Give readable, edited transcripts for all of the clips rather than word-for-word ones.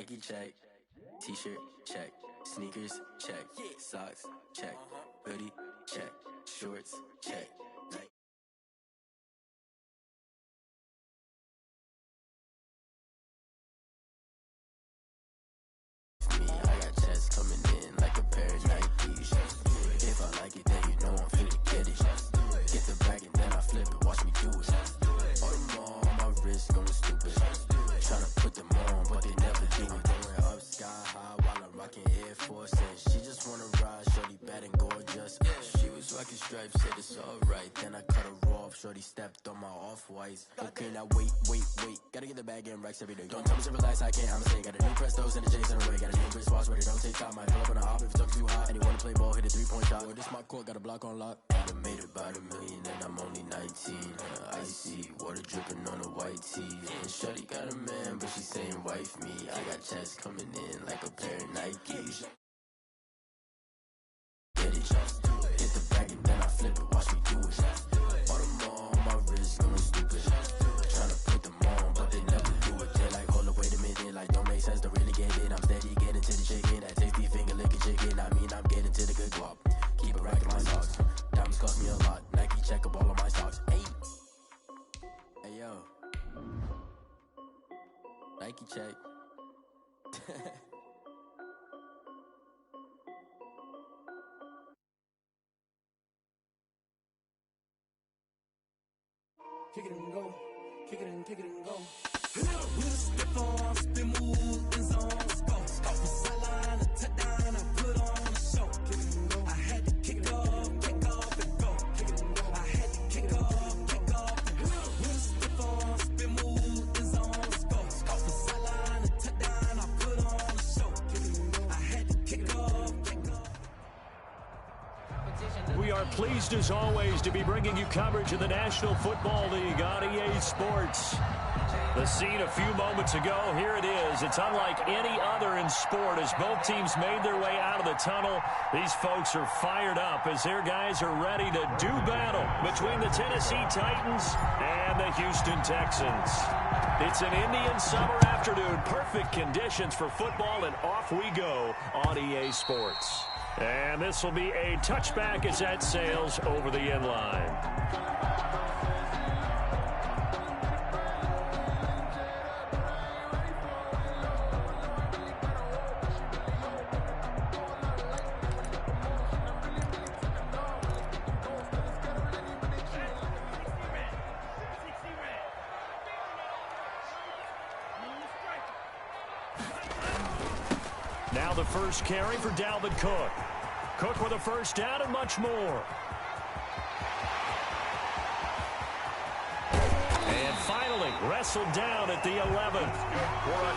Nike check, t-shirt check, sneakers check, socks check, hoodie check, shorts check. Me, I got checks coming in like a pair of Nikes. If I like it, then you know I'm finna get it. Get the bag and then I flip it, watch me do it. All them on my wrist going stupid. Tryna put them on, but they never do it. Going up sky high while I'm rocking Air Force. And she just wanna ride, shorty bad and gorgeous. She was rocking stripes, said it's alright. Then I cut her off, shorty stepped on my off-whites. Okay, now wait. Gotta get the bag and racks every day. Don't tell me to relax, I can't, I'ma say. Got a new Prestos and a J's in a way. Got a new wristwatch where they don't take time. I pull up on a hop if it's talking too hot. And he wanna play ball, hit a three-point shot. Well, this my court, got a block on lock. I made about $1 million and I'm only 19. Icy, water dripping on a white tee. And shorty got a man, but she saying wife me. I got checks coming in like a pair of Nikes. Get it, hit the bag and then I flip it, watch me do it. All them on my wrist going stupid. Tryna put them on, but they never do it. They're like, hold up, wait a minute, like don't make sense, don't really get it. I'm steady getting to the chicken, that tasty finger licking chicken. I mean, I'm getting to the good guap. Keep it racking my socks. Diamonds cost me a lot. Nike check up all of my stocks. Hey yo, Nike check. Kick it and go, kick it and go. With a stiff arm, spin move, in zone, let's go. Off the sideline, a touchdown, I put on a show. Kick it and go. I had to kick off and go. Kick it and go. I had to kick off and go. With a stiff arm, spin move, in zone, let's go. Off the sideline, a touchdown, I put on a show. Kick it and go. I had to kick off and go. We are pleased as always to be bringing you coverage of the National Football League on EA Sports. The scene a few moments ago, here it is. It's unlike any other in sport as both teams made their way out of the tunnel. These folks are fired up as their guys are ready to do battle between the Tennessee Titans and the Houston Texans. It's an Indian summer afternoon, perfect conditions for football, and off we go on EA Sports. And this will be a touchback as that sails over the end line. Now the first carry for Dalvin Cook. Cook with a first down and much more. And finally wrestled down at the 11th.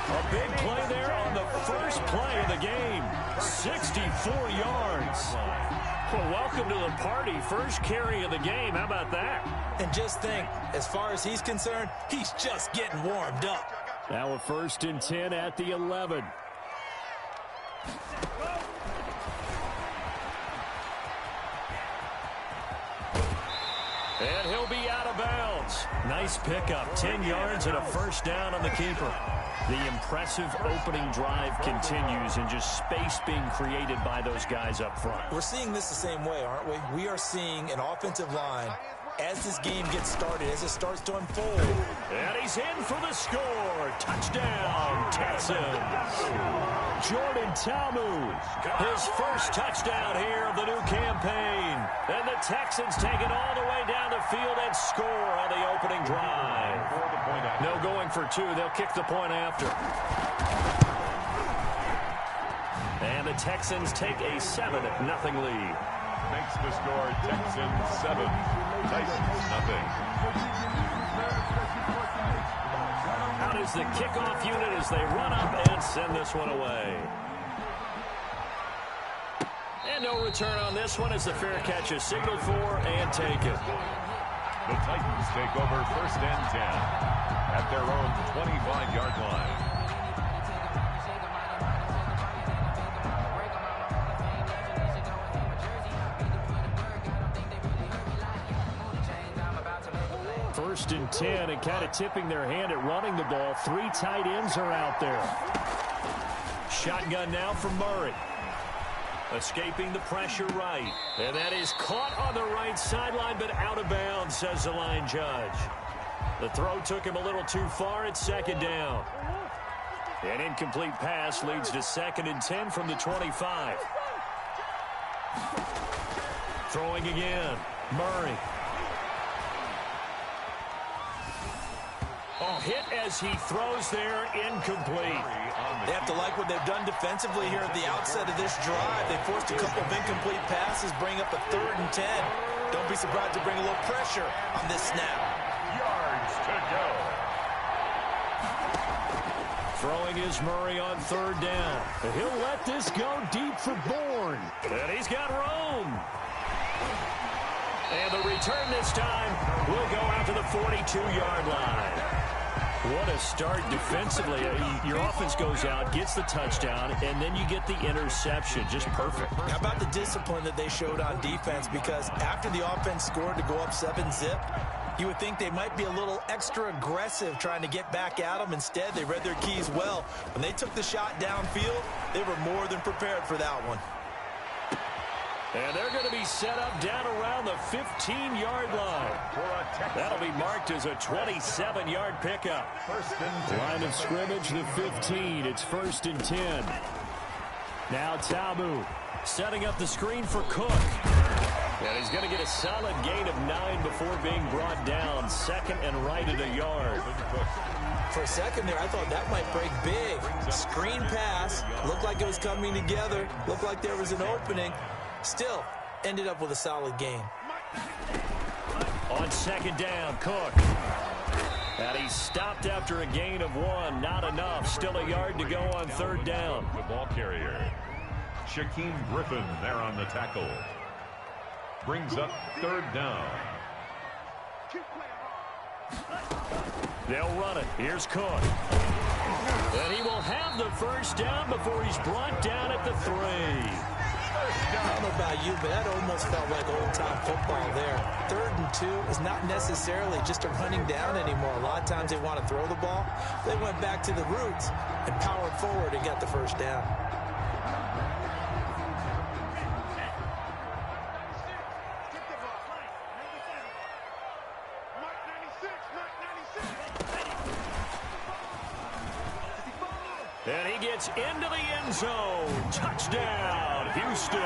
A big play there on the first play of the game. 64 yards. Well, welcome to the party. First carry of the game. How about that? And just think, as far as he's concerned, he's just getting warmed up. Now a 1st and 10 at the 11. And he'll be out of bounds. Nice pickup, 10 yards and a first down on the keeper. The impressive opening drive continues and just space being created by those guys up front. We're seeing this the same way, aren't we? We are seeing an offensive line as this game gets started, as it starts to unfold. And he's in for the score. Touchdown, Texans. Jordan Ta'amu, his first touchdown here of the new campaign. And the Texans take it all the way down the field and score on the opening drive. No going for two. They'll kick the point after. And the Texans take a 7-0 lead. Makes the score Texans 7, Titans nothing. Out is the kickoff unit as they run up and send this one away. And no return on this one as the fair catch is signaled for and taken. The Titans take over 1st and 10 at their own 25-yard line. First and 10, and kind of tipping their hand at running the ball. 3 tight ends are out there. shotgun now from Murray. Escaping the pressure right. And that is caught on the right sideline, but out of bounds, says the line judge. The throw took him a little too far at second down. An incomplete pass leads to 2nd and 10 from the 25. Throwing again. Murray. Oh, hit as he throws there, incomplete. They have to like what they've done defensively here at the outset of this drive. They forced a couple of incomplete passes, bring up a 3rd and 10. Don't be surprised to bring a little pressure on this snap. Yards to go. Throwing is Murray on 3rd down. He'll let this go deep for Bourne. And he's got room. And the return this time will go out to the 42-yard line. What a start defensively. Your offense goes out, gets the touchdown, and then you get the interception. Just perfect. How about the discipline that they showed on defense? Because after the offense scored to go up 7-zip, you would think they might be a little extra aggressive trying to get back at them. Instead, they read their keys well. When they took the shot downfield, they were more than prepared for that one. And they're going to be set up down around the 15-yard line. That'll be marked as a 27-yard pickup. Line of scrimmage, the 15. It's 1st and 10. Now Tabu setting up the screen for Cook. And he's going to get a solid gain of 9 before being brought down. 2nd and right at a yard. For a second there, I thought that might break big. Screen pass. Looked like it was coming together. Looked like there was an opening. Still, ended up with a solid gain. On 2nd down, Cook. And he stopped after a gain of 1. Not enough. Still a yard to go on 3rd down. The ball carrier. Shaquem Griffin there on the tackle. Brings up 3rd down. They'll run it. Here's Cook. And he will have the 1st down before he's brought down at the 3. I don't know about you, but that almost felt like old-time football there. 3rd and 2 is not necessarily just a running down anymore. A lot of times they want to throw the ball. They went back to the roots and powered forward and got the 1st down. And he gets into the end zone. Touchdown, Houston.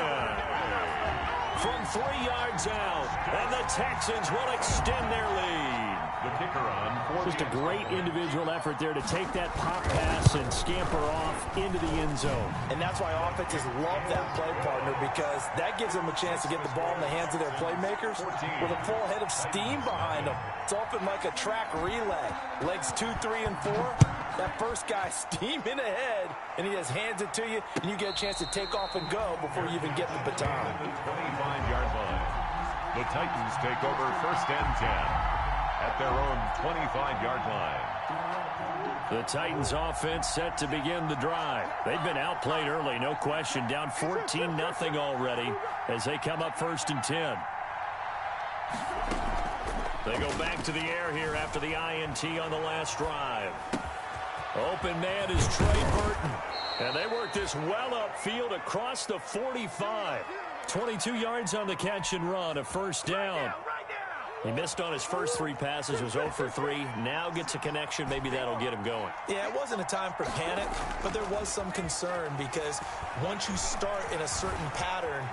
From 3 yards out. And the Texans will extend their lead. The kicker on. Just a great individual effort there to take that pop pass and scamper off into the end zone. And that's why offenses love that play partner, because that gives them a chance to get the ball in the hands of their playmakers with a full head of steam behind them. It's often like a track relay. Legs 2, 3, and 4. That first guy steaming ahead, and he just hands it to you, and you get a chance to take off and go before you even get the baton. The 25-yard line. The Titans take over 1st and 10 at their own 25-yard line. The Titans offense set to begin the drive. They've been outplayed early, no question. Down 14-0 already as they come up 1st and 10. They go back to the air here after the INT on the last drive. Open man is Trey Burton. And they work this well upfield across the 45. 22 yards on the catch and run, a 1st down. He missed on his first 3 passes, was 0 for 3. Now gets a connection. Maybe that'll get him going. Yeah, it wasn't a time for panic, but there was some concern because once you start in a certain pattern,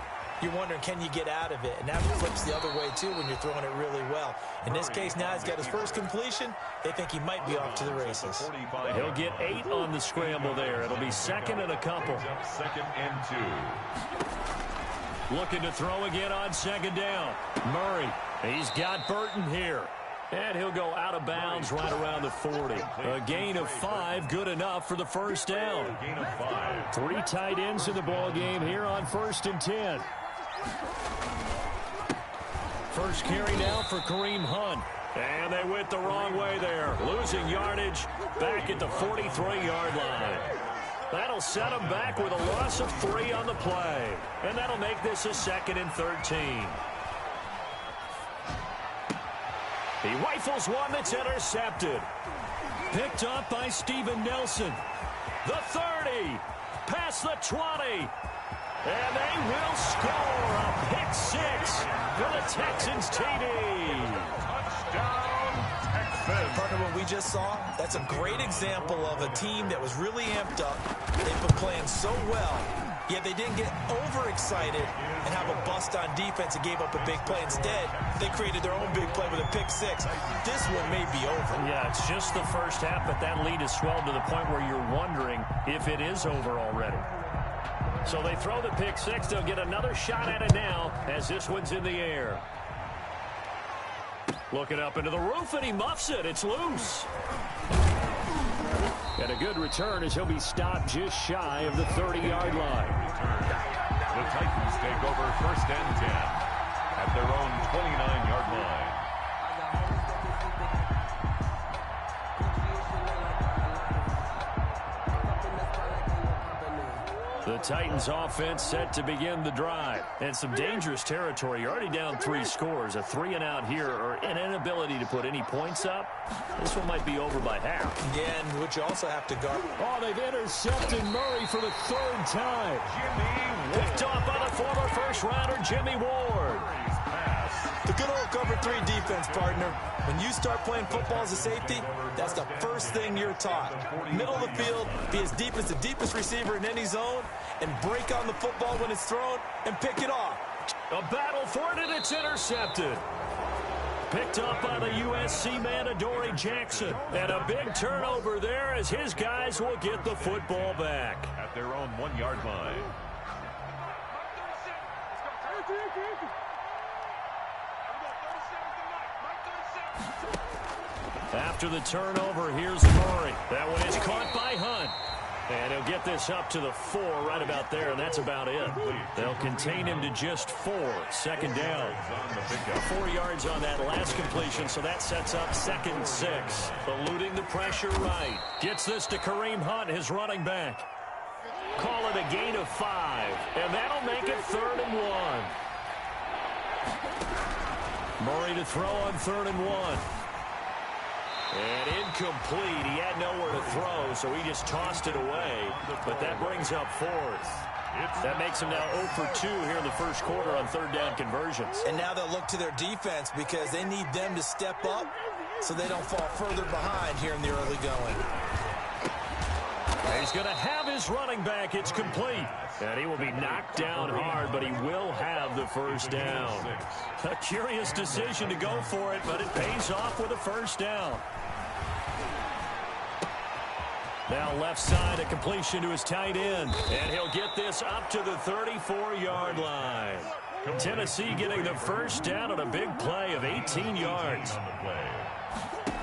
you're wondering, can you get out of it? And that flips the other way, too, when you're throwing it really well. In this case, now he's got his first completion. They think he might be off to the races. He'll get 8 on the scramble there. It'll be 2nd and a couple. 2nd and 2. Looking to throw again on 2nd down. Murray, he's got Burton here. And he'll go out of bounds right around the 40. A gain of 5, good enough for the 1st down. Gain of 5. 3 tight ends in the ball game here on 1st and 10. First carry now for Kareem Hunt. And they went the wrong way there. Losing yardage back at the 43-yard line. That'll set them back with a loss of 3 on the play. And that'll make this a 2nd and 13. He rifles one that's intercepted. Picked up by Steven Nelson. The 30. past the 20. And they will score a pick six for the Texans TD. Touchdown, Texans. Partner, what we just saw, that's a great example of a team that was really amped up. They've been playing so well, yet they didn't get overexcited and have a bust on defense and gave up a big play. Instead, they created their own big play with a pick six. This one may be over. Yeah, it's just the first half, but that lead has swelled to the point where you're wondering if it is over already. So they throw the pick six. They'll get another shot at it now as this one's in the air. Looking up into the roof, and he muffs it. It's loose. And a good return as he'll be stopped just shy of the 30-yard line. The Titans take over first and 10 at their own 29-yard line. The Titans offense set to begin the drive. And some dangerous territory. You're already down 3 scores. A 3-and-out here or an inability to put any points up. This one might be over by half. Again, which you also have to guard. Oh, they've intercepted Murray for the 3rd time. Picked off by the former first-rounder Jimmy Ward. The good old cover 3 defense, partner. When you start playing football as a safety, that's the first thing you're taught. Middle of the field, be as deep as the deepest receiver in any zone, and break on the football when it's thrown and pick it off. A battle for it, and it's intercepted. Picked up by the USC man, Adoree Jackson. And a big turnover there as his guys will get the football back. At their own 1-yard line. After the turnover, here's Murray. That one is caught by Hunt. And he'll get this up to the 4 right about there, and that's about it. They'll contain him to just 4. 2nd down. 4 yards on that last completion, so that sets up 2nd and 6. Eluding the pressure right. Gets this to Kareem Hunt, his running back. Call it a gain of 5, and that'll make it 3rd and 1. Murray to throw on 3rd and 1. And incomplete. He had nowhere to throw, so he just tossed it away. But that brings up 4th. That makes him now 0 for 2 here in the first quarter on 3rd down conversions. And now they'll look to their defense because they need them to step up so they don't fall further behind here in the early going. He's going to have his running back. It's complete. And he will be knocked down hard, but he will have the first down. A curious decision to go for it, but it pays off with a first down. Now left side, a completion to his tight end. And he'll get this up to the 34-yard line. Tennessee getting the first down on a big play of 18 yards.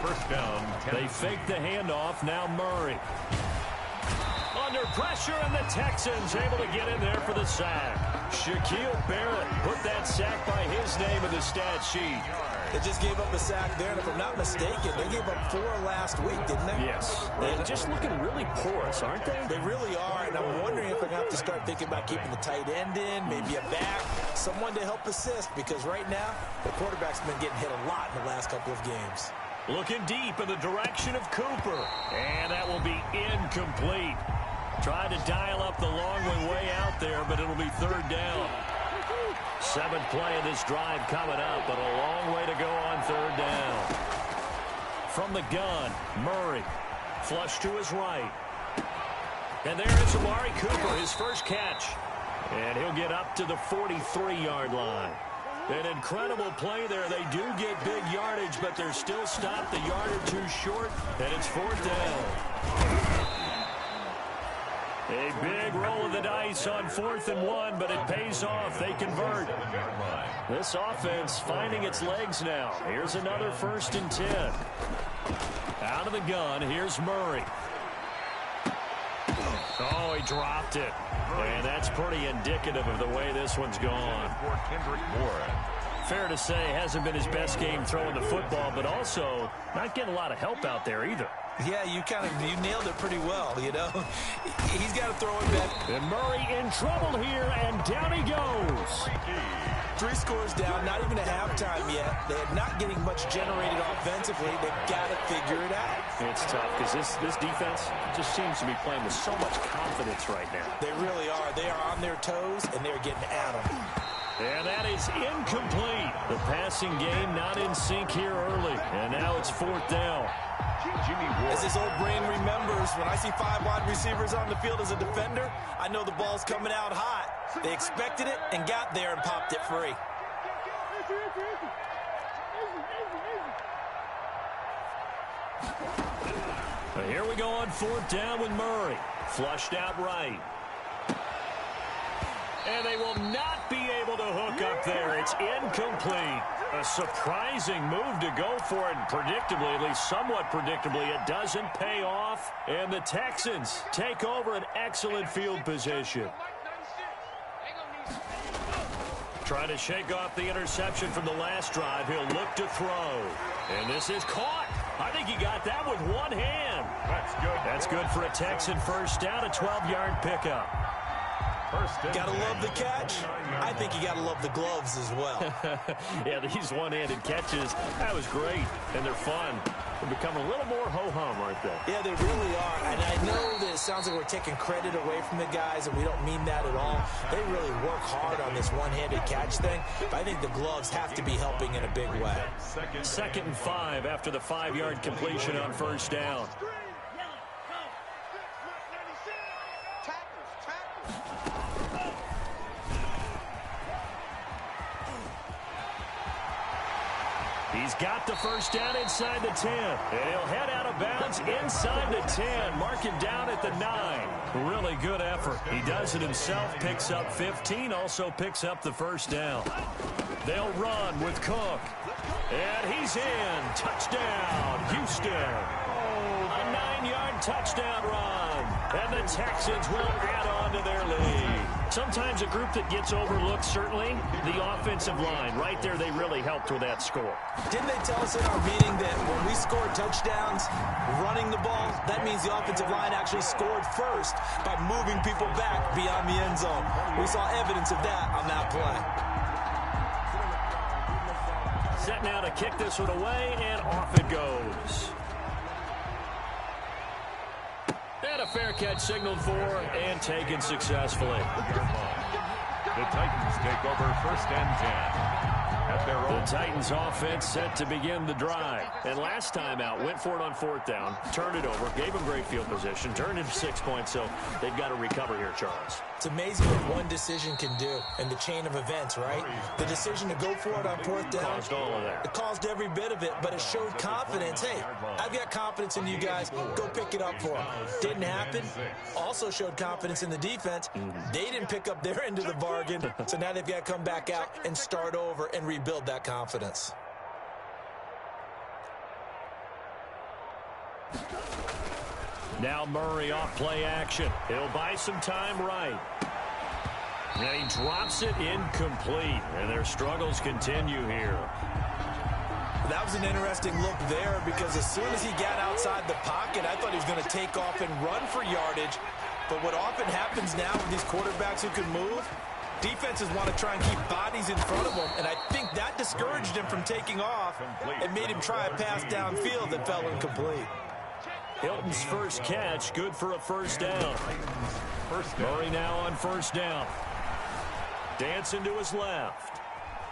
First down. They fake the handoff. Now Murray. Under pressure, and the Texans able to get in there for the sack. Shaquille Barrett put that sack by his name in the stat sheet. They just gave up a sack there, and if I'm not mistaken, they gave up 4 last week, didn't they? Yes. They're just looking really porous, aren't they? They really are, and I'm wondering if they're going to have to start thinking about keeping the tight end in, maybe a back, someone to help assist, because right now, the quarterback's been getting hit a lot in the last couple of games. Looking deep in the direction of Cooper, and that will be incomplete. Tried to dial up the long way out there, but it'll be 3rd down. 7th play of this drive coming up, but a long way to go on 3rd down. From the gun, Murray. Flush to his right. And there is Amari Cooper, his first catch. And he'll get up to the 43-yard line. An incredible play there. They do get big yardage, but they're still stopped a yard or 2 short, and it's 4th down. A big roll of the dice on 4th and 1, but it pays off. They convert. This offense finding its legs now. Here's another 1st and 10. Out of the gun, here's Murray. Oh, he dropped it. And that's pretty indicative of the way this one's gone. Fair to say, hasn't been his best game throwing the football, but also not getting a lot of help out there either. Yeah, you nailed it pretty well, you know. He's got to throw it back. And Murray in trouble here, and down he goes. 3 scores down, not even a halftime yet. They're not getting much generated offensively. They've got to figure it out. It's tough because this defense just seems to be playing with so much confidence right now. They really are. They are on their toes, and they're getting at them. And that is incomplete. The passing game not in sync here early. And now it's 4th down. As his old brain remembers, when I see 5 wide receivers on the field as a defender, I know the ball's coming out hot. They expected it and got there and popped it free. But here we go on 4th down with Murray. Flushed out right. And they will not be able to hook up there. It's incomplete. A surprising move to go for it. Predictably, at least somewhat predictably, it doesn't pay off. And the Texans take over an excellent field position. Trying to shake off the interception from the last drive. He'll look to throw. And this is caught. I think he got that with one hand. That's good. That's good for a Texan first down, a 12-yard pickup. Gotta love the catch. I think you gotta love the gloves as well. Yeah, these one-handed catches, that was great, and they're fun. They're becoming a little more ho-hum, aren't they? Yeah, they really are. And I know that it sounds like we're taking credit away from the guys, and we don't mean that at all. They really work hard on this one-handed catch thing, but I think the gloves have to be helping in a big way. 2nd and 5 after the 5-yard completion on first down. He's got the first down inside the 10. And he'll head out of bounds inside the 10. Mark him down at the 9. Really good effort. He does it himself, picks up 15, also picks up the first down. They'll run with Cook. And he's in. Touchdown, Houston. A 9-yard touchdown run. And the Texans will add on to their lead. Sometimes a group that gets overlooked, certainly, the offensive line. Right there, they really helped with that score. Didn't they tell us in our meeting that when we scored touchdowns running the ball, that means the offensive line actually scored first by moving people back beyond the end zone? We saw evidence of that on that play. Set now to kick this one away, and off it goes. And a fair catch signaled for and taken successfully. The Titans take over 1st and 10. The Titans offense set to begin the drive. And last time out, went for it on 4th down, turned it over, gave them great field position, turned it 6 points, so they've got to recover here, Charles. It's amazing what one decision can do in the chain of events, right? The decision to go for it on 4th down. Caused all of that. It caused every bit of it, but it showed confidence. Hey, I've got confidence in you guys. Go pick it up for them. Didn't happen. Also showed confidence in the defense. They didn't pick up their end of the bargain, so now they've got to come back out and start over and rebuild that confidence. Now Murray off play action. He'll buy some time right. And he drops it incomplete. And their struggles continue here. That was an interesting look there because as soon as he got outside the pocket, I thought he was going to take off and run for yardage. But what often happens now with these quarterbacks who can move, defenses want to try and keep bodies in front of them, and I think that discouraged him from taking off and made him try a pass downfield that fell incomplete. Hilton's first catch, good for a first down. Murray now on first down. Dancing to his left.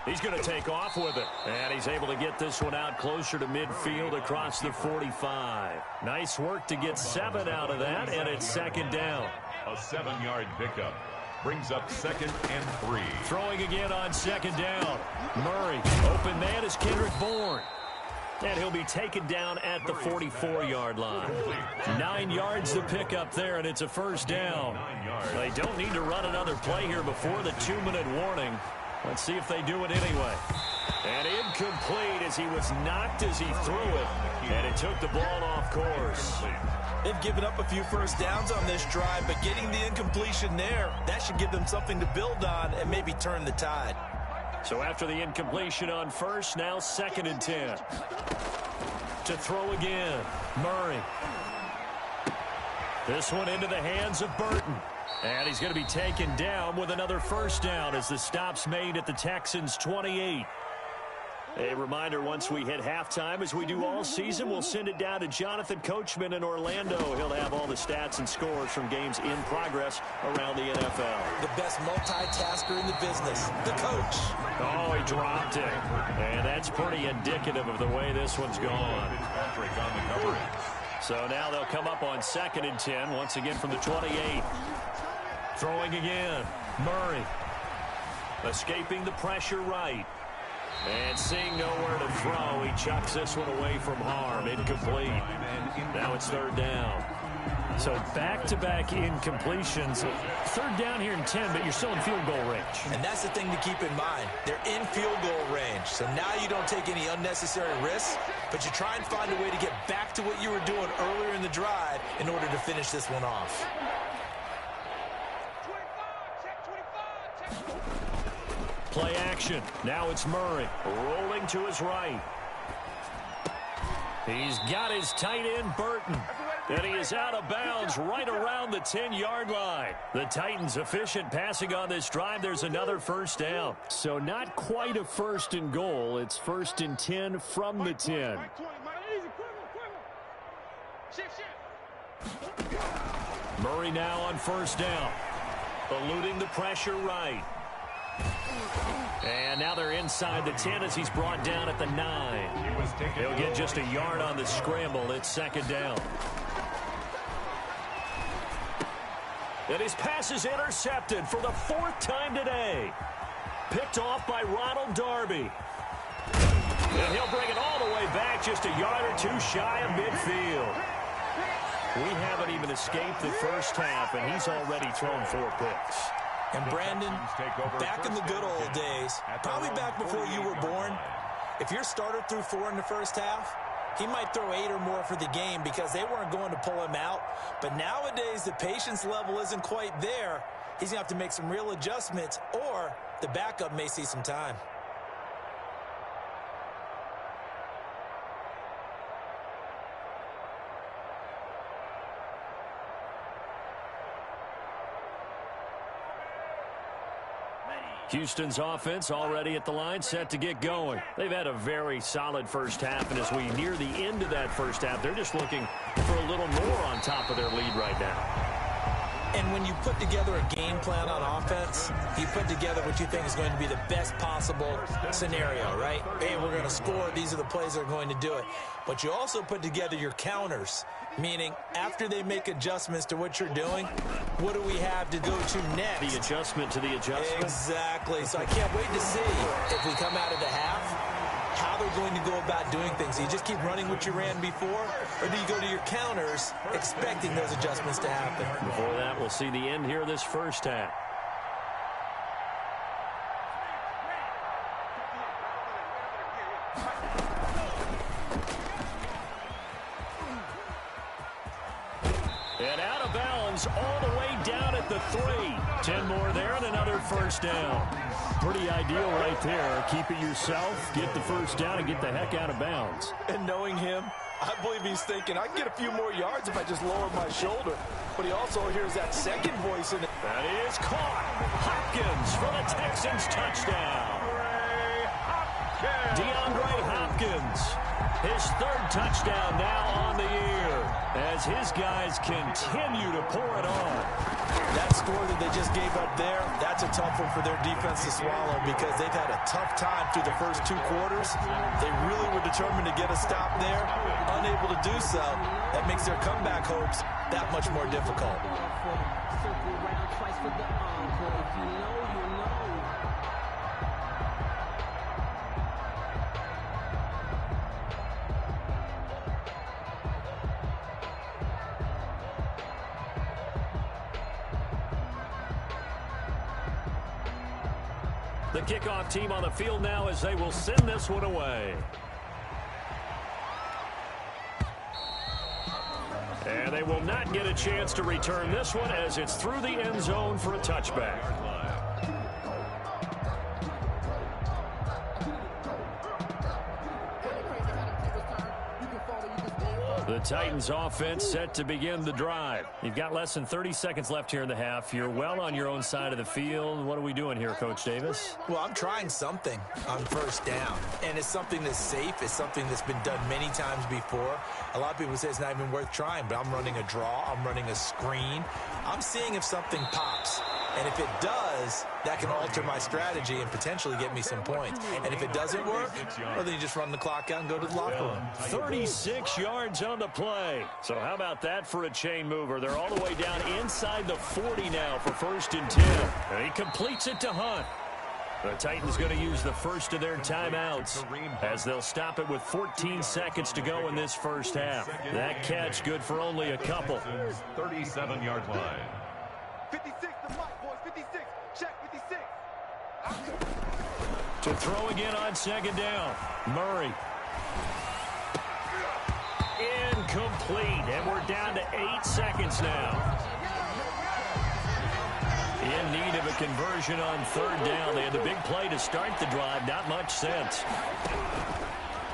He's going to take off with it. And he's able to get this one out closer to midfield across the 45. Nice work to get 7 out of that, and it's 2nd down. A 7-yard pickup brings up 2nd and 3. Throwing again on 2nd down. Murray, open man is Kendrick Bourne. And he'll be taken down at the 44-yard line. 9 yards to pick up there, and it's a first down. They don't need to run another play here before the 2-minute warning. Let's see if they do it anyway. And incomplete as he was knocked as he threw it. And it took the ball off course. They've given up a few first downs on this drive, but getting the incompletion there, that should give them something to build on and maybe turn the tide. So after the incompletion on first, now 2nd and 10. To throw again, Murray. This one into the hands of Burton. And he's going to be taken down with another first down as the stop's made at the Texans' 28. A reminder, once we hit halftime, as we do all season, we'll send it down to Jonathan Coachman in Orlando. He'll have all the stats and scores from games in progress around the NFL. The best multitasker in the business, the coach. Oh, he dropped it. And that's pretty indicative of the way this one's gone. Patrick on the coverage. So now they'll come up on 2nd and 10, once again from the 28. Throwing again. Murray. Escaping the pressure right. And seeing nowhere to throw, he chucks this one away from harm. Incomplete. Now it's 3rd down. So back-to-back incompletions. 3rd down here in 10, but you're still in field goal range. And that's the thing to keep in mind. They're in field goal range. So now you don't take any unnecessary risks, but you try and find a way to get back to what you were doing earlier in the drive in order to finish this one off. Play action. Now it's Murray rolling to his right. He's got his tight end, Burton. And he is out of bounds right around the 10-yard line. The Titans efficient passing on this drive. There's another first down. So not quite a 1st and goal. It's 1st and 10 from the 10. Murray now on 1st down. Eluding the pressure right. And now they're inside the 10 as he's brought down at the 9. He'll get just a yard on the scramble. It's 2nd down. And his pass is intercepted for the 4th time today. Picked off by Ronald Darby. And he'll bring it all the way back, just a yard or 2 shy of midfield. We haven't even escaped the first half, and he's already thrown 4 picks. And Brandon, back in the good old days, probably back before you were born, if your starter threw 4 in the first half, he might throw 8 or more for the game because they weren't going to pull him out. But nowadays, the patience level isn't quite there. He's going to have to make some real adjustments, or the backup may see some time. Houston's offense already at the line, set to get going. They've had a very solid first half, and as we near the end of that first half, they're just looking for a little more on top of their lead right now. And when you put together a game plan on offense, you put together what you think is going to be the best possible scenario, right? Hey, we're going to score. These are the plays that are going to do it. But you also put together your counters, meaning after they make adjustments to what you're doing, what do we have to go to next? The adjustment to the adjustment. Exactly. So I can't wait to see if we come out of the half, how they're going to go about doing things. Do you just keep running what you ran before, or do you go to your counters expecting those adjustments to happen? Before that, we'll see the end here of this first half. And out of bounds all the way down at the 3. 10 more there and another first down. Pretty ideal right there. Keep it yourself, get the first down, and get the heck out of bounds. And knowing him, I believe he's thinking, I can get a few more yards if I just lower my shoulder. But he also hears that second voice in it. That is caught. Hopkins for the Texans touchdown. DeAndre Hopkins. His 3rd touchdown now on the year as his guys continue to pour it on. That score that they just gave up there, that's a tough one for their defense to swallow because they've had a tough time through the first 2 quarters. They really were determined to get a stop there, unable to do so. That makes their comeback hopes that much more difficult. The kickoff team on the field now as they will send this one away. And they will not get a chance to return this one as it's through the end zone for a touchback. The Titans offense set to begin the drive. You've got less than 30 seconds left here in the half. You're well on your own side of the field. What are we doing here, Coach Davis? Well, I'm trying something on first down, and it's something that's safe. It's something that's been done many times before. A lot of people say it's not even worth trying, but I'm running a draw. I'm running a screen. I'm seeing if something pops. And if it does, that can alter my strategy and potentially get me some points. And if it doesn't work, well, then you just run the clock out and go to the locker room. 36 yards on the play. So how about that for a chain mover? They're all the way down inside the 40 now for 1st and 10. And he completes it to Hunt. The Titans going to use the first of their timeouts as they'll stop it with 14 seconds to go in this first half. That catch good for only a couple. 37-yard line. 56, the mic, boys. 56. Check 56. To throw again on 2nd down. Murray. Incomplete. And we're down to 8 seconds now. In need of a conversion on 3rd down. They had the big play to start the drive. Not much sense.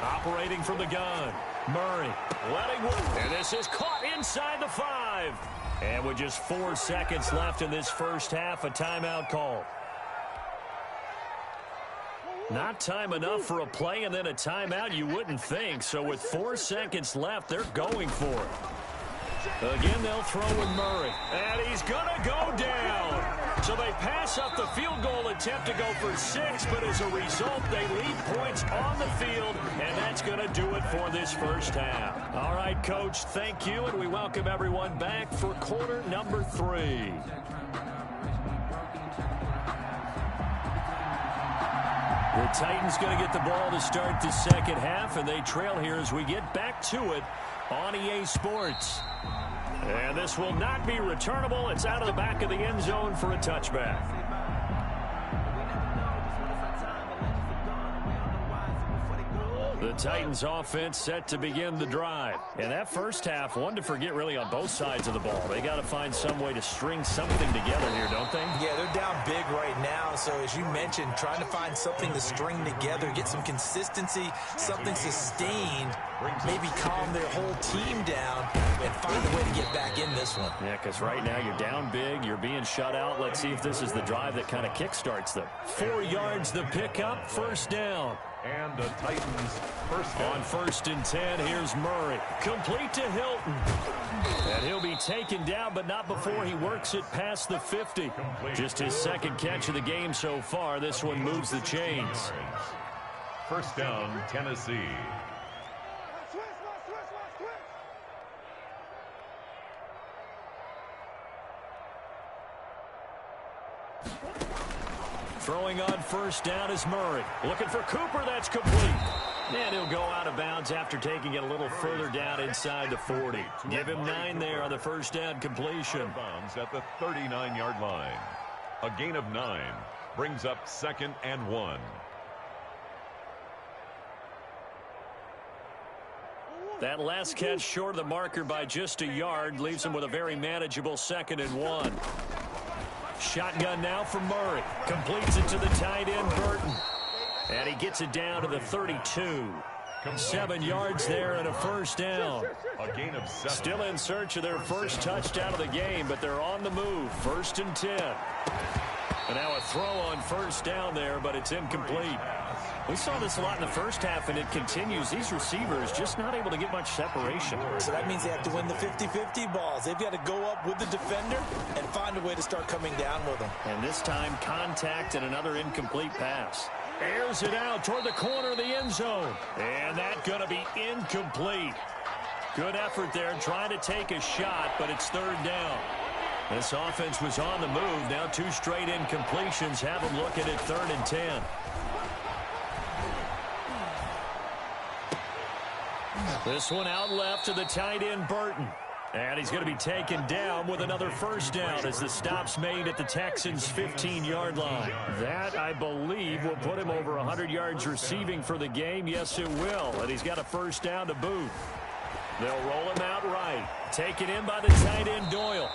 Operating from the gun. Murray letting work. And this is caught inside the 5. And with just 4 seconds left in this first half, a timeout call. Not time enough for a play and then a timeout, you wouldn't think. So with 4 seconds left, they're going for it. Again, they'll throw with Murray. And he's going to go down. So they pass up the field goal attempt to go for 6, but as a result, they leave points on the field, and that's going to do it for this first half. All right, Coach, thank you, and we welcome everyone back for quarter number 3. The Titans going to get the ball to start the second half, and they trail here as we get back to it on EA Sports. And this will not be returnable. It's out of the back of the end zone for a touchback. The Titans offense set to begin the drive. And that first half, one to forget really on both sides of the ball. They got to find some way to string something together here, don't they? Yeah, they're down big right now. So as you mentioned, trying to find something to string together, get some consistency, something sustained, maybe calm their whole team down and find a way to get back in this one. Yeah, because right now you're down big, you're being shut out. Let's see if this is the drive that kind of kickstarts them. 4 yards the pickup, 1st down. And the Titans first down. On 1st and 10, here's Murray. Complete to Hilton. And he'll be taken down, but not before he works it past the 50. Just his 2nd catch of the game so far. This one moves the chains. 1st down, Tennessee. Throwing on 1st down is Murray. Looking for Cooper. That's complete. And he'll go out of bounds after taking it a little further down inside the 40. Give him 9 there on the 1st down completion. Bounds at the 39-yard line. A gain of 9 brings up 2nd and 1. That last catch short of the marker by just a yard leaves him with a very manageable 2nd and 1. Shotgun now for Murray. Completes it to the tight end, Burton. And he gets it down to the 32. 7 yards there and a 1st down. A gain of 7. Still in search of their first touchdown of the game, but they're on the move. 1st and 10. And now a throw on 1st down there, but it's incomplete. We saw this a lot in the first half, and it continues. These receivers just not able to get much separation. So that means they have to win the 50-50 balls. They've got to go up with the defender and find a way to start coming down with them. And this time, contact and another incomplete pass. Airs it out toward the corner of the end zone. And that's going to be incomplete. Good effort there trying to take a shot, but it's 3rd down. This offense was on the move. Now 2 straight incompletions have them looking at 3rd and 10. This one out left to the tight end, Burton. And he's going to be taken down with another 1st down as the stop's made at the Texans' 15-yard line. That, I believe, will put him over 100 yards receiving for the game. Yes, it will. And he's got a 1st down to boot. They'll roll him out right. Taken in by the tight end, Doyle.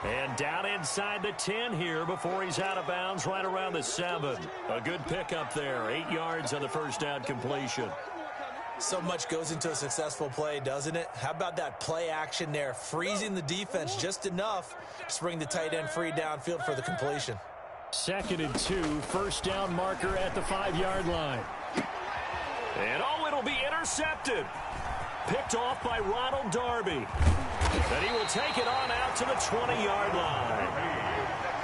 And down inside the 10 here before he's out of bounds right around the 7. A good pickup there. 8 yards on the 1st down completion. So much goes into a successful play, doesn't it? How about that play action there, freezing the defense just enough to bring the tight end free downfield for the completion. 2nd and 2, first down marker at the 5-yard line. And it'll be intercepted. Picked off by Ronald Darby. And he will take it on out to the 20-yard line.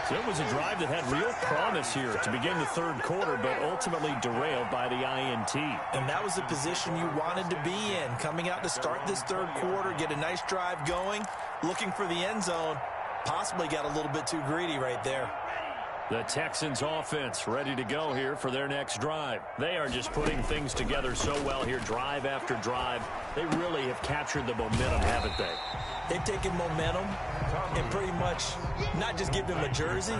So it was a drive that had real promise here to begin the 3rd quarter, but ultimately derailed by the INT. And that was the position you wanted to be in, coming out to start this 3rd quarter, get a nice drive going, looking for the end zone. Possibly got a little bit too greedy right there. The Texans offense ready to go here for their next drive. They are just putting things together so well here, drive after drive. They really have captured the momentum, haven't they? They've taken momentum and pretty much not just give them a jersey,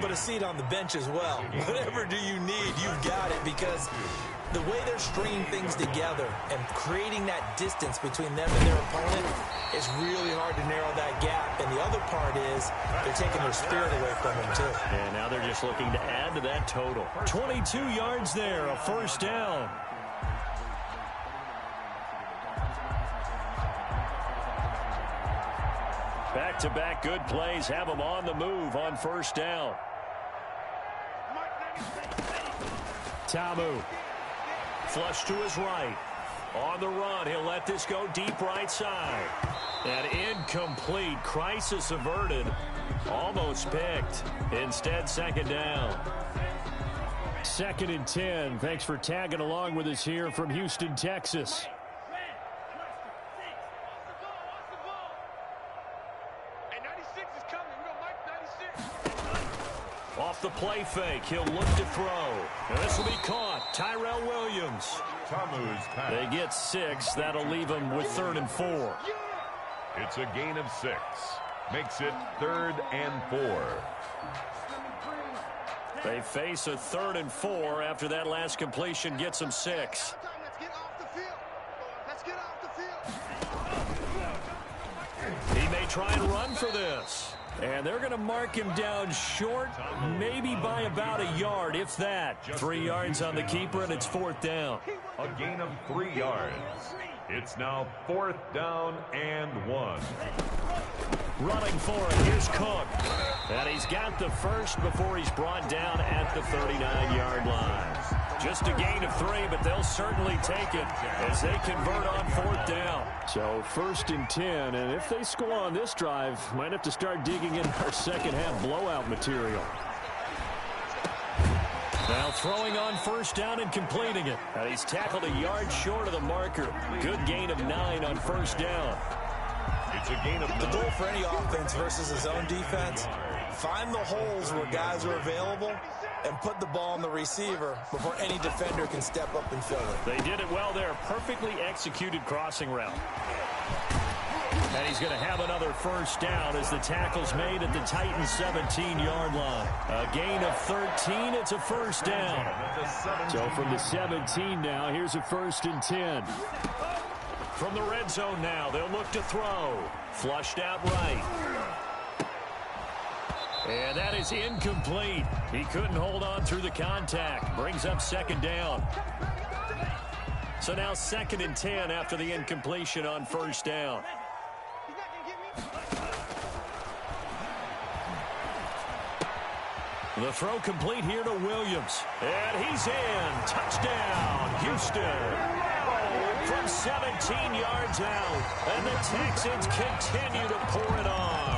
but a seat on the bench as well. Whatever do you need, you've got it, because the way they're stringing things together and creating that distance between them and their opponent is really hard to narrow that gap. And the other part is they're taking their spirit away from them, too. And now they're just looking to add to that total. 22 yards there, a first down. Back-to-back good plays have them on the move on first down. Tamu. Flush to his right. On the run, he'll let this go deep right side. And incomplete. Crisis averted. Almost picked. Instead, 2nd down. 2nd and 10. Thanks for tagging along with us here from Houston, Texas. Off the play fake, he'll look to throw. And this will be caught. Tyrell Williams. They get 6. That'll leave them with 3rd and 4. It's a gain of 6. Makes it 3rd and 4. They face a 3rd and 4 after that last completion gets them 6. Let's get off the field. Let's get off the field. He may try and run for this. And they're going to mark him down short, maybe by about a yard, if that. 3 yards on the keeper, and it's 4th down. A gain of 3 yards. It's now 4th down and 1. Running for it, here's Cook. And he's got the first before he's brought down at the 39-yard line. Just a gain of 3, but they'll certainly take it as they convert on 4th down. So 1st and 10, and if they score on this drive, might have to start digging in our second-half blowout material. Now throwing on 1st down and completing it. And he's tackled a yard short of the marker. Good gain of 9 on 1st down. It's a gain of 9. The goal for any offense versus his own defense, find the holes where guys are available and put the ball on the receiver before any defender can step up and fill it. They did it well there. Perfectly executed crossing route. And he's going to have another 1st down as the tackle's made at the Titans' 17-yard line. A gain of 13. It's a 1st down. So from the 17 now, here's a 1st and 10. From the red zone now, they'll look to throw. Flushed out right. And that is incomplete. He couldn't hold on through the contact. Brings up 2nd down. So now 2nd and 10 after the incompletion on 1st down. The throw complete here to Williams. And he's in. Touchdown, Houston. From 17 yards out. And the Texans continue to pour it on.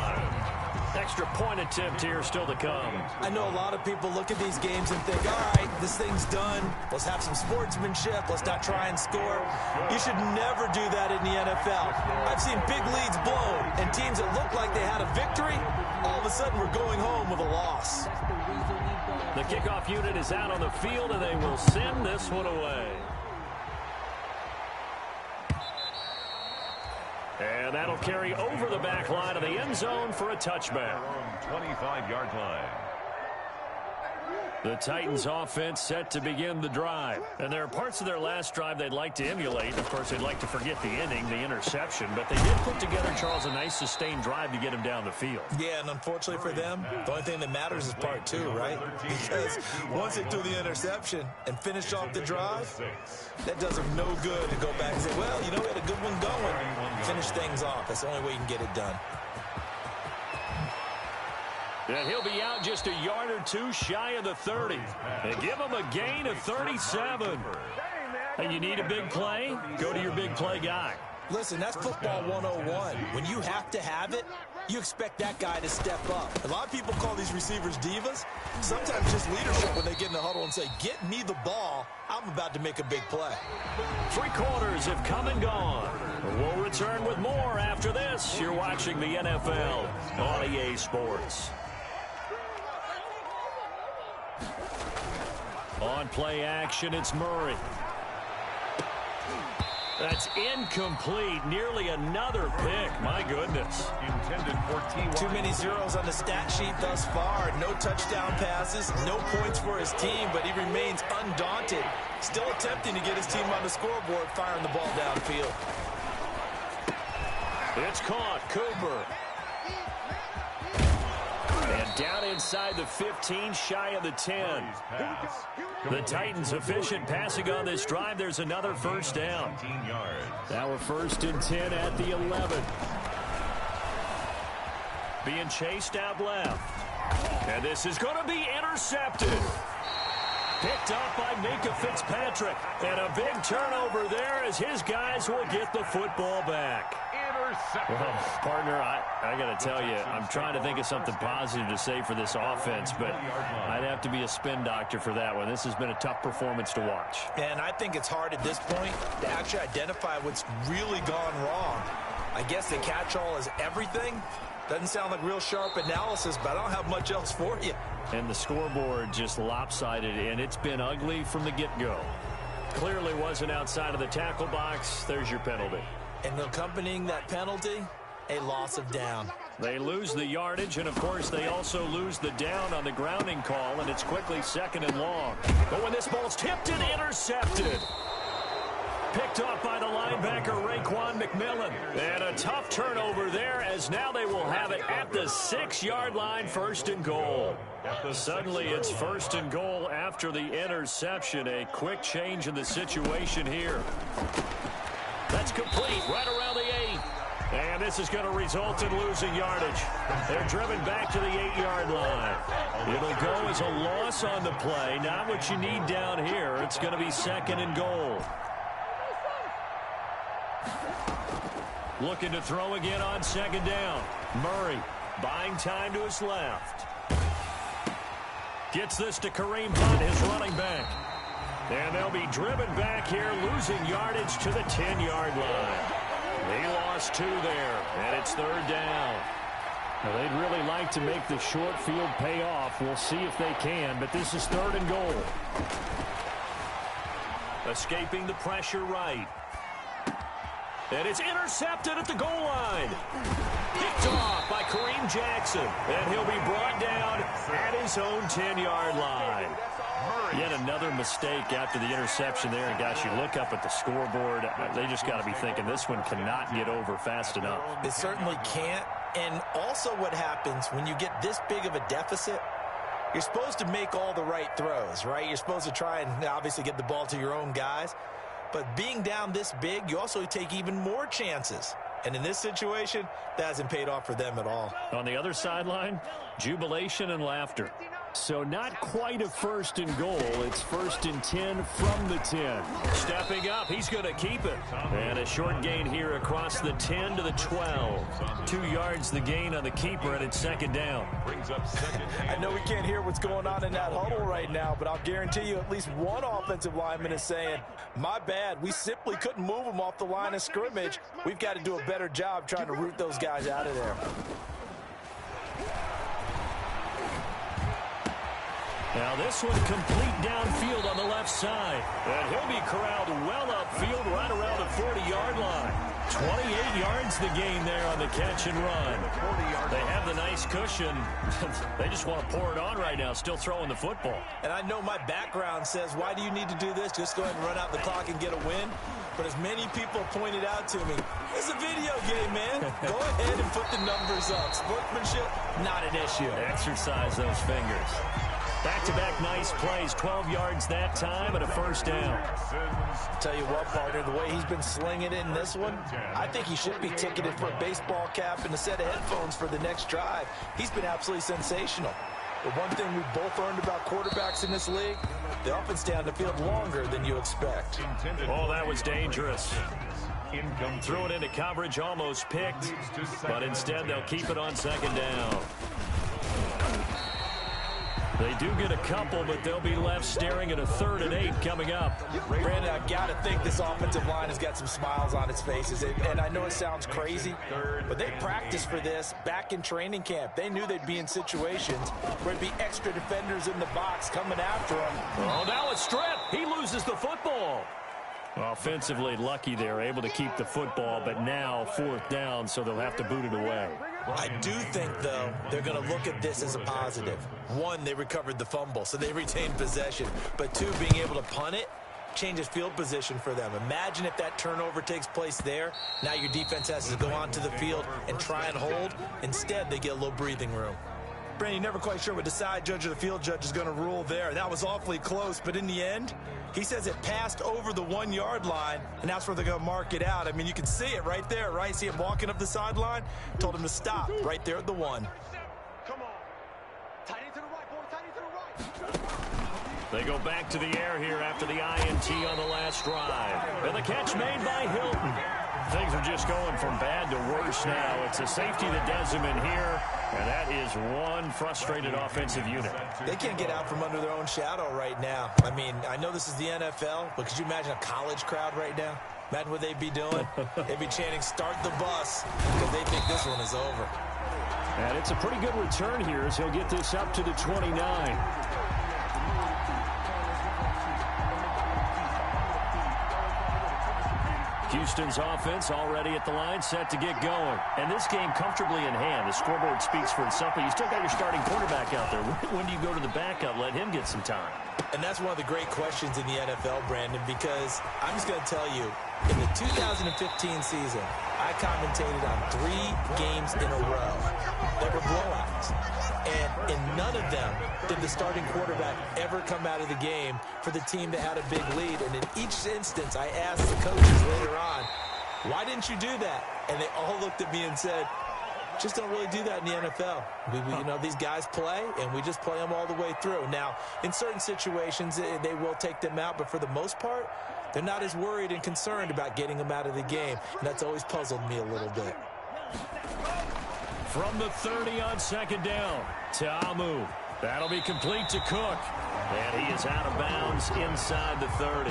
Extra point attempt here still to come. I know a lot of people look at these games and think, all right, this thing's done. Let's have some sportsmanship. Let's not try and score. You should never do that in the NFL. I've seen big leads blown and teams that look like they had a victory, all of a sudden we're going home with a loss. The kickoff unit is out on the field, and they will send this one away. And that'll carry over the back line of the end zone for a touchback. 25-yard line. The Titans offense set to begin the drive. And there are parts of their last drive they'd like to emulate. Of course, they'd like to forget the inning, the interception. But they did put together, Charles, a nice sustained drive to get him down the field. Yeah, and unfortunately for them, the only thing that matters is part two, right? Because once they threw the interception and finished off the drive, that does them no good to go back and say, well, you know, we had a good one going. Finish things off. That's the only way you can get it done. And he'll be out just a yard or two shy of the 30. They give him a gain of 37. And you need a big play? Go to your big play guy. Listen, that's football 101. When you have to have it, you expect that guy to step up. A lot of people call these receivers divas. Sometimes just leadership when they get in the huddle and say, get me the ball. I'm about to make a big play. 3 quarters have come and gone. We'll return with more after this. You're watching the NFL on EA Sports. On play action, it's Murray. That's incomplete. Nearly another pick. My goodness. Intended for T1. Too many zeros on the stat sheet thus far. No touchdown passes, no points for his team, but he remains undaunted. Still attempting to get his team on the scoreboard, firing the ball downfield. It's caught. Cooper. And down inside the 15, shy of the 10. The Titans efficient passing on this drive. There's another first down. Now we're 1st and 10 at the 11. Being chased out left. And this is going to be intercepted. Picked up by Minka Fitzpatrick. And a big turnover there as his guys will get the football back. Well, partner, I got to tell you, I'm trying to think of something positive to say for this offense, but I'd have to be a spin doctor for that one. This has been a tough performance to watch. And I think it's hard at this point to actually identify what's really gone wrong. I guess the catch-all is everything. Doesn't sound like real sharp analysis, but I don't have much else for you. And the scoreboard just lopsided, and it's been ugly from the get-go. Clearly wasn't outside of the tackle box. There's your penalty. And accompanying that penalty, a loss of down. They lose the yardage, and, of course, they also lose the down on the grounding call, and it's quickly 2nd and long. But when this ball's tipped and intercepted, picked off by the linebacker, Raekwon McMillan. And a tough turnover there as now they will have it at the 6-yard line, 1st and goal. Suddenly it's 1st and goal after the interception. A quick change in the situation here. That's complete right around the 8. And this is going to result in losing yardage. They're driven back to the 8-yard line. It'll go as a loss on the play. Not what you need down here. It's going to be 2nd and goal. Looking to throw again on 2nd down. Murray buying time to his left. Gets this to Kareem Hunt, his running back. And they'll be driven back here, losing yardage to the 10-yard line. He lost 2 there, and it's 3rd down. Now, they'd really like to make the short field pay off. We'll see if they can, but this is 3rd and goal. Escaping the pressure right. And it's intercepted at the goal line. Picked off by Kareem Jackson. And he'll be brought down at his own 10-yard line. Yet another mistake after the interception there. And, guys, you look up at the scoreboard. They just got to be thinking this one cannot get over fast enough. It certainly can't. And also what happens when you get this big of a deficit, you're supposed to make all the right throws, right? You're supposed to try and obviously get the ball to your own guys. But being down this big, you also take even more chances. And in this situation, that hasn't paid off for them at all. On the other sideline, jubilation and laughter. So not quite a 1st and goal. It's 1st and 10 from the 10. Stepping up, he's going to keep it. And a short gain here across the 10 to the 12. 2 yards the gain on the keeper, and it's 2nd down. Brings up 2nd. I know we can't hear what's going on in that huddle right now, but I'll guarantee you at least one offensive lineman is saying, my bad, we simply couldn't move them off the line of scrimmage. We've got to do a better job trying to root those guys out of there. Now this one complete downfield on the left side. And he'll be corralled well upfield right around the 40-yard line. 28 yards the gain there on the catch and run. They have the nice cushion. They just want to pour it on right now, still throwing the football. And I know my background says, why do you need to do this? Just go ahead and run out the clock and get a win. But as many people pointed out to me, it's a video game, man. Go ahead and put the numbers up. Sportsmanship, not an issue. Exercise those fingers. Back-to-back nice plays, 12 yards that time and a first down. Tell you what, partner, the way he's been slinging it in this one, I think he should be ticketed for a baseball cap and a set of headphones for the next drive. He's been absolutely sensational. But one thing we've both learned about quarterbacks in this league, they often stay on the field longer than you expect. Oh, that was dangerous. Threw it into coverage, almost picked, but instead they'll keep it on second down. They do get a couple, but they'll be left staring at a 3rd and 8 coming up. Brandon, I got to think this offensive line has got some smiles on its faces. And I know it sounds crazy, but they practiced for this back in training camp. They knew they'd be in situations where there'd be extra defenders in the box coming after them. Oh, now a strip. He loses the football. Offensively lucky they're able to keep the football, but now 4th down, so they'll have to boot it away. I do think, though, they're going to look at this as a positive. One, they recovered the fumble, so they retained possession. But two, being able to punt it changes field position for them. Imagine if that turnover takes place there. Now your defense has to go onto the field and try and hold. Instead, they get a little breathing room. Brandon, you're never quite sure what the side judge or the field judge is going to rule there. That was awfully close, but in the end, he says it passed over the 1-yard line, and that's where they're going to mark it out. I mean, you can see it right there, right? See him walking up the sideline? Told him to stop right there at the 1. Come on. Tight end to the right, boy. Tight end to the right. They go back to the air here after the INT on the last drive. And the catch made by Hilton. Things are just going from bad to worse now. It's a safety that does him in here, and that is one frustrated offensive unit. They can't get out from under their own shadow right now. I mean, I know this is the NFL, but could you imagine a college crowd right now? Imagine what they'd be doing. They'd be chanting, "Start the bus," because they think this one is over. And it's a pretty good return here as he'll get this up to the 29. Houston's offense already at the line, set to get going. And this game comfortably in hand. The scoreboard speaks for itself, but you still got your starting quarterback out there. When do you go to the backup? Let him get some time. And that's one of the great questions in the NFL, Brandon, because I'm just going to tell you, in the 2015 season, I commentated on 3 games in a row that were blowouts. And in none of them did the starting quarterback ever come out of the game for the team that had a big lead. And in each instance, I asked the coaches later on, why didn't you do that? And they all looked at me and said, just don't really do that in the NFL. You know, these guys play, and we just play them all the way through. Now, in certain situations, they will take them out, but for the most part, they're not as worried and concerned about getting them out of the game. And that's always puzzled me a little bit. From the 30 on second down, Ta'amu. That'll be complete to Cook. And he is out of bounds inside the 30.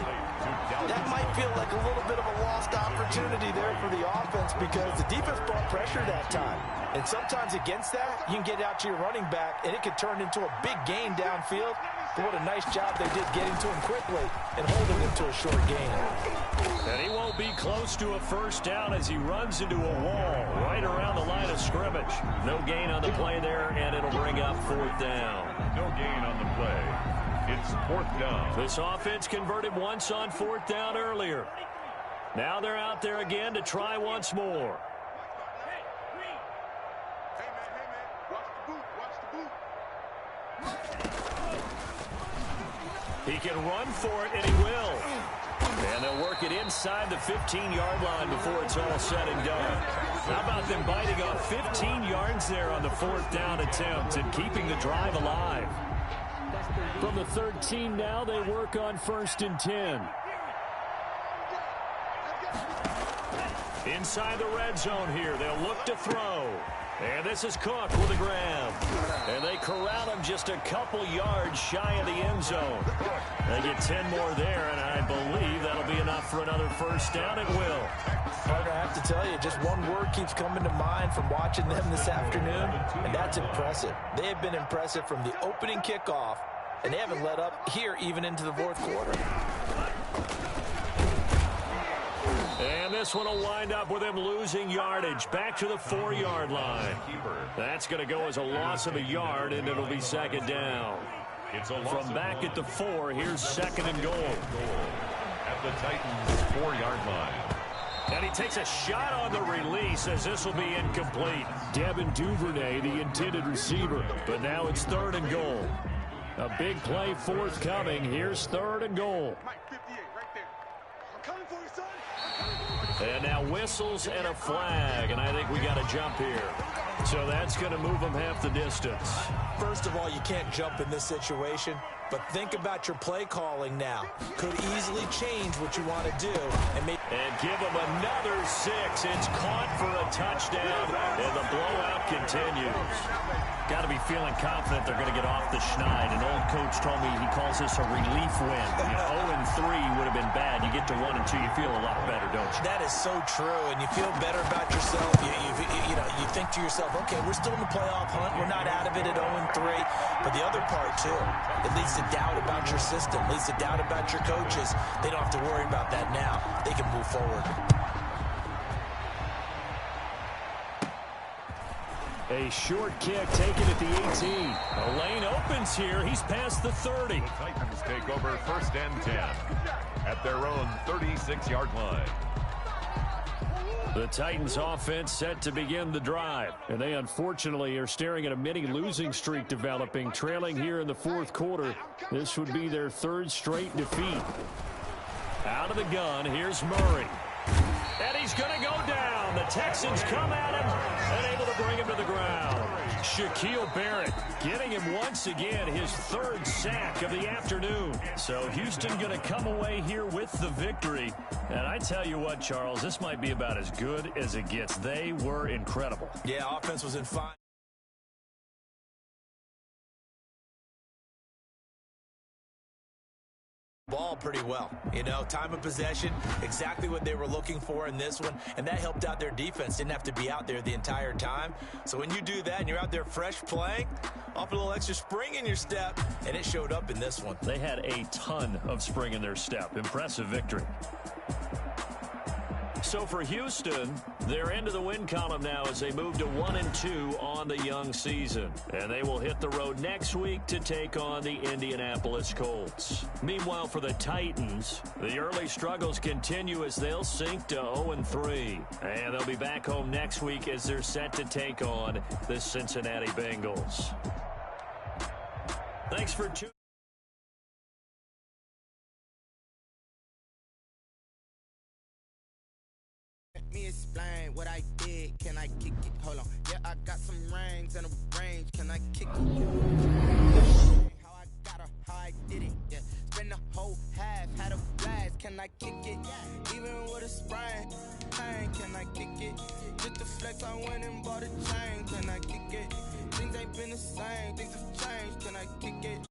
That might feel like a little bit of a lost opportunity there for the offense because the defense brought pressure that time. And sometimes against that, you can get out to your running back, and it could turn into a big gain downfield. But what a nice job they did getting to him quickly and holding him to a short gain. And he won't be close to a first down as he runs into a wall right around the line of scrimmage. No gain on the play there, and it'll bring up 4th down. No gain on the play. It's 4th down. This offense converted once on 4th down earlier. Now they're out there again to try once more. Hey, man. Watch the boot. Watch the boot. He can run for it, and he will. And they'll work it inside the 15-yard line before it's all said and done. How about them biting off 15 yards there on the 4th down attempt and keeping the drive alive? From the 13 now, they work on 1st and 10. Inside the red zone here, they'll look to throw. And this is Cook with a grab. And they corral him just a couple yards shy of the end zone. They get 10 more there, and I believe that'll be enough for another first down. It will. Partner, I have to tell you, just one word keeps coming to mind from watching them this afternoon, and that's impressive. They have been impressive from the opening kickoff, and they haven't let up here even into the 4th quarter. And this one will wind up with him losing yardage back to the 4-yard line. That's going to go as a loss of a yard, and it'll be second down. From back at the 4, here's second and goal. At the Titans' 4-yard line. And he takes a shot on the release as this will be incomplete. Devin Duvernay, the intended receiver. But now it's third and goal. A big play forthcoming. Here's third and goal. And now whistles and a flag, and I think we got to jump here. So that's going to move them half the distance. First of all, you can't jump in this situation, but think about your play calling now. Could easily change what you want to do. And give them another 6. It's caught for a touchdown, and the blowout continues. Got to be feeling confident they're going to get off the schneid. An old coach told me he calls this a relief win. 0-3 would have been bad. You get to 1 and 2, you feel a lot better, don't you? That is so true, and you feel better about yourself. You think to yourself, okay, we're still in the playoff hunt. We're not out of it at 0-3. But the other part, too, it leads to doubt about your system, leads to doubt about your coaches. They don't have to worry about that now. They can move forward. A short kick taken at the 18. A lane opens here. He's past the 30. The Titans take over first and 10 at their own 36-yard line. The Titans offense set to begin the drive. And they unfortunately are staring at a mini losing streak developing, trailing here in the fourth quarter. This would be their third straight defeat. Out of the gun, here's Murray. And he's going to go down. The Texans come at him and able to bring him to the ground. Shaquille Barrett getting him once again his third sack of the afternoon. So Houston going to come away here with the victory. And I tell you what, Charles, this might be about as good as it gets. They were incredible. Yeah, offense was in fine. Ball pretty well. Time of possession, exactly what they were looking for in this one, and that helped out their defense. Didn't have to be out there the entire time. So when you do that and you're out there fresh playing, off a little extra spring in your step, and it showed up in this one. They had a ton of spring in their step. Impressive victory. So for Houston, they're into the win column now as they move to 1-2 on the young season. And they will hit the road next week to take on the Indianapolis Colts. Meanwhile, for the Titans, the early struggles continue as they'll sink to 0-3. And they'll be back home next week as they're set to take on the Cincinnati Bengals. Thanks for tuning. Me explain what I did. Can I kick it? Hold on. Yeah, I got some rings and a range. Can I kick it? How I got her, how I did it. Yeah, spend the whole half, had a blast. Can I kick it? Even with a sprain, can I kick it? Just the flex, I went and bought a chain. Can I kick it? Things ain't been the same. Things have changed. Can I kick it?